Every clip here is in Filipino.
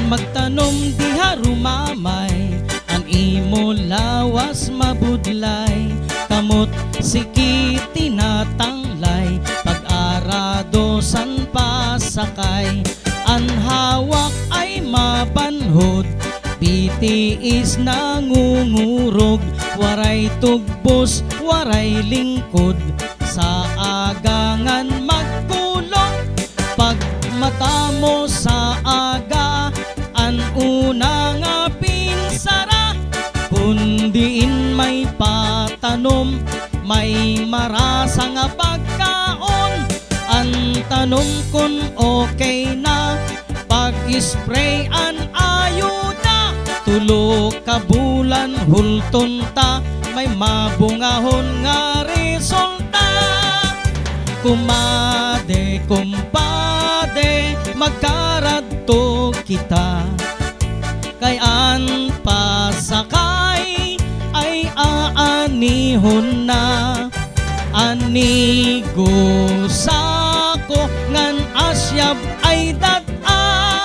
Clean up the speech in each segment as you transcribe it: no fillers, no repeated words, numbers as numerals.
magtanom diha rumamay, ang imo lawas mabudlay, kamot sikit tinatanglay, pag-arado san pasakay, ang hawak ay mabanhod, pitiis nangungurog, waray tugbos, waray lingkod, sa agangan magkulong, pag mata mo sa aga, an una nga pinsara, kundiin may patanom, may marasa nga pagkaon, ang tanong kun okay na, pag-spray an ayuda, tulo ka bulan hulton ta, may mabungahon nga resulta. Kumade, kumpade, magkaradto kita, kay an pasakay ay aanihon na, anigo sako ngan asyab ay data,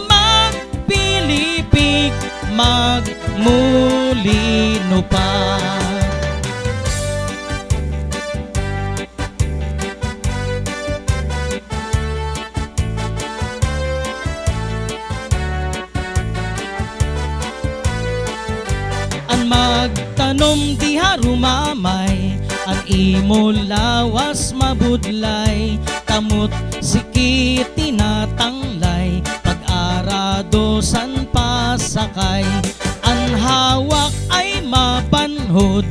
magpilipig magmulino pa. Magtanom diha rumamay, ang imo lawas mabudlay, kamot sikit tinatanglay, pag-arado san pasakay, ang hawak ay mabanhod,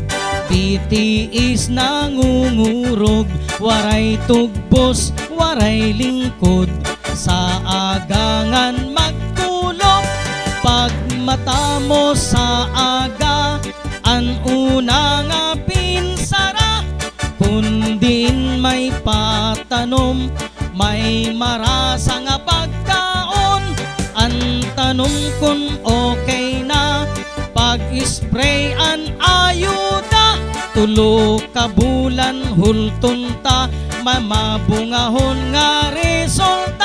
pitiis nangungurog, waray tugbos, waray lingkod, sa agangan magkulong, pag mata mo sa aga, an una nga pinsara, kundin may patanom, may marasa nga pagkaon, ang tanong kun okay na, pag-spray an ayuda, tulo ka bulan hulton ta, mamabungahon nga resulta.